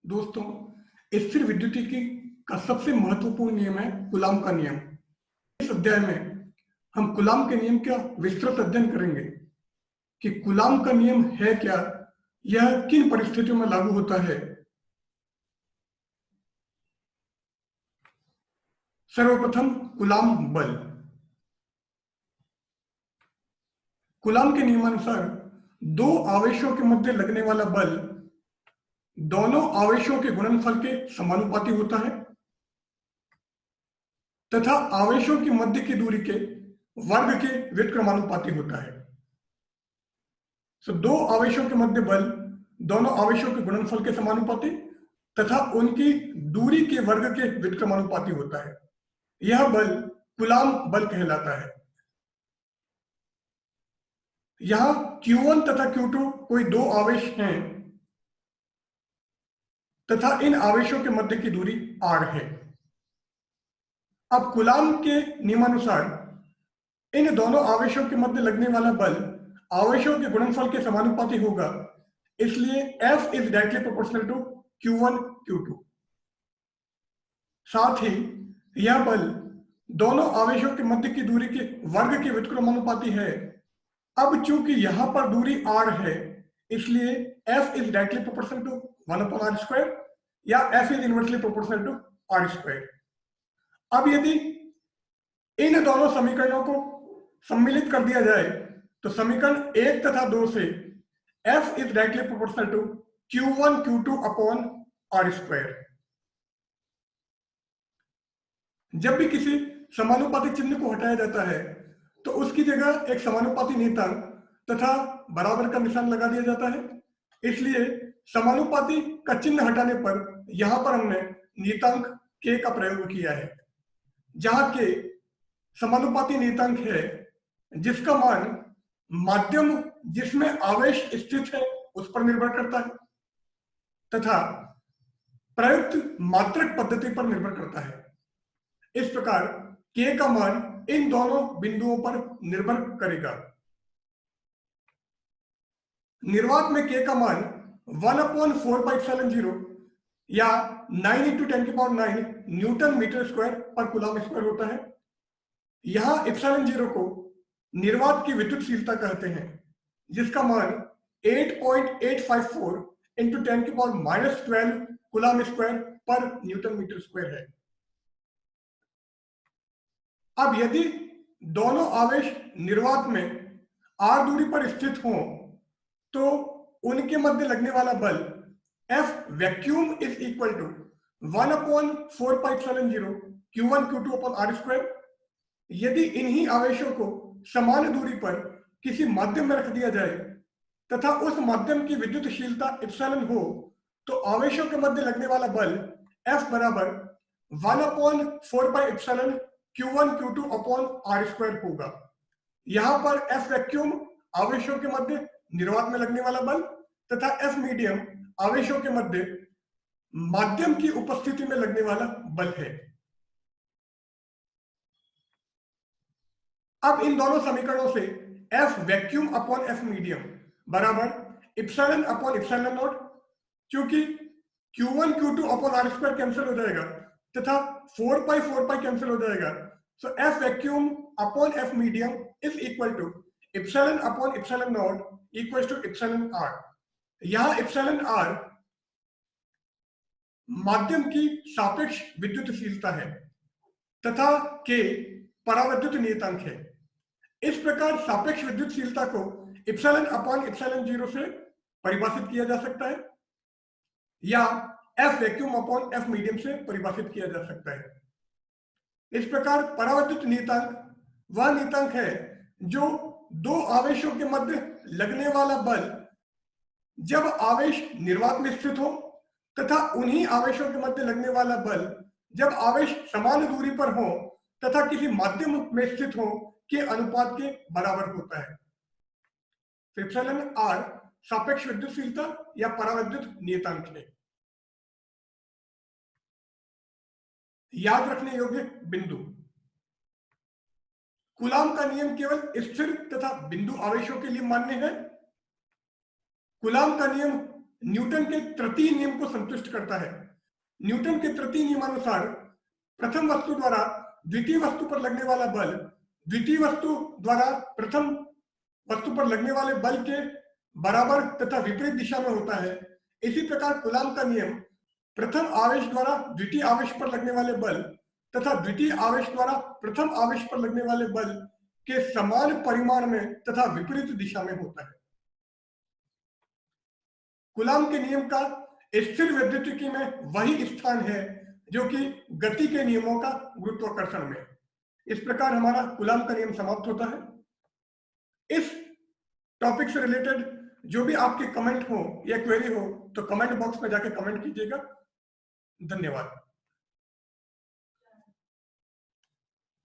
दोस्तों, स्थिर विद्युतिकी का सबसे महत्वपूर्ण नियम है कूलाम का नियम। इस अध्याय में हम कूलाम के नियम का विस्तृत अध्ययन करेंगे कि कूलाम का नियम है क्या, यह किन परिस्थितियों में लागू होता है। सर्वप्रथम कूलाम बल। कूलाम के नियमानुसार दो आवेशों के मध्य लगने वाला बल दोनों आवेशों के गुणनफल के समानुपाती होता है तथा आवेशों की मध्य की दूरी के वर्ग के व्युत्क्रमानुपाती होता है। दो आवेशों के मध्य बल दोनों आवेशों के गुणनफल के समानुपाती तथा उनकी दूरी के वर्ग के व्युत्क्रमानुपाती होता है। यह बल कूलाम बल कहलाता है। यहां Q1 तथा Q2 कोई दो आवेश हैं तथा इन आवेशों के मध्य की दूरी r है। अब कूलाम के नियमानुसार इन दोनों आवेशों के मध्य लगने वाला बल आवेशों के गुणनफल के समानुपाती होगा, इसलिए F is directly proportional to Q1 Q2। साथ ही यह बल दोनों आवेशों के मध्य की दूरी के वर्ग के व्युत्क्रमानुपाती है। अब चूंकि यहां पर दूरी r है, इसलिए F is directly proportional to 1/r² या F is inversely proportional to r²। अब यदि इन दोनों समीकरणों को सम्मिलित कर दिया जाए तो समीकरण 1 तथा 2 से F is directly proportional to Q1 Q2 upon r²। जब भी किसी समानुपाती चिन्ह को हटाया जाता है तो उसकी जगह एक समानुपाती नियतांक तथा बराबर का निशान लगा दिया जाता है। इसलिए समानुपाती का चिन्ह हटाने पर यहां पर हमने नियतांक k का प्रयोग किया है, जहां k समानुपाती नियतांक है जिसका मान माध्यम जिसमें आवेश स्थित है उस पर निर्भर करता है तथा प्रयुक्त मात्रक पद्धति पर निर्भर करता है। इस प्रकार k का मान इन दोनों बिंदुओं पर निर्भर करेगा। निर्वात में k का मान 1/4πε0 या 9 × 10⁹ न्यूटन मीटर स्क्वायर पर कूलाम स्क्वायर होता है। यहां ε0 को निर्वात की विद्युतशीलता कहते हैं, जिसका मान 8.854 × 10⁻12 कूलाम स्क्वायर पर न्यूटन मीटर स्क्वायर है। अब यदि दोनों आवेश निर्वात में r दूरी पर स्थित हों तो उनके मध्य लगने वाला बल F vacuum is equal to 1/4πε0 Q1 Q2 upon r²। यदि इन्हीं आवेशों को समान दूरी पर किसी माध्यम में रख दिया जाए तथा उस माध्यम की विद्युतशीलता एप्सिलॉन हो तो आवेशों के मध्य लगने वाला बल F बराबर 1/4πε Q1 Q2 अपॉन r² होगा। यहां पर F वैक्यूम आवेशों के मध्य निर्वात में लगने वाला बल तथा F मीडियम आवेशों के मध्य माध्यम की उपस्थिति में लगने वाला बल है। अब इन दोनों समीकरणों से F vacuum upon F medium बराबर एप्सिलॉन अपॉन ε0, क्योंकि Q1 Q2 upon r² cancel हो जाएगा तथा 4π कैंसिल हो जाएगा। So F vacuum upon F medium is equal to epsilon upon ε0 equal to εr। यहां εr माध्यम की सापेक्ष विद्युतशीलता है तथा k परावैद्युत नियतांक है। इस प्रकार सापेक्ष विद्युतशीलता को एप्सिलॉन अपॉन ε0 से परिभाषित किया जा सकता है या F vacuum upon F medium से परिभाषित किया जा सकता है। इस प्रकार परावैद्युत नियतांक वह नियतांक है जो दो आवेशों के मध्य लगने वाला बल जब आवेश निर्वात में स्थित हो तथा उन्हीं आवेशों के मध्य लगने वाला बल जब आवेश समान दूरी पर हो तथा किसी माध्यम में स्थित हो के अनुपात के बराबर होता है। एप्सिलॉन r सापेक्ष विद्युतशीलता या परावैद्युत नियतांक है। याद रखने योग्य बिंदु। कूलाम का नियम केवल स्थिर तथा बिंदु आवेशों के लिए मान्य है। कूलाम का नियम न्यूटन के तृतीय नियम को संतुष्ट करता है। न्यूटन के तृतीय नियमानुसार प्रथम वस्तु द्वारा द्वितीय वस्तु पर लगने वाला बल द्वितीय वस्तु द्वारा प्रथम वस्तु पर लगने वाले बल के बराबर तथा विपरीत दिशा में होता है। इसी प्रकार कूलाम का नियम प्रथम आवेश द्वारा द्वितीय आवेश पर लगने वाले बल तथा द्वितीय आवेश द्वारा प्रथम आवेश पर लगने वाले बल के समान परिमाण में तथा विपरीत दिशा में होता है। कूलाम के नियम का स्थिर वैद्युतिकी में वही स्थान है जो कि गति के नियमों का गुरुत्वाकर्षण में। इस प्रकार हमारा कूलाम का नियम समाप्त होता है। इस टॉपिक से रिलेटेड जो भी आपके कमेंट हो या क्वेरी हो तो कमेंट बॉक्स में जाके कमेंट कीजिएगा। धन्यवाद।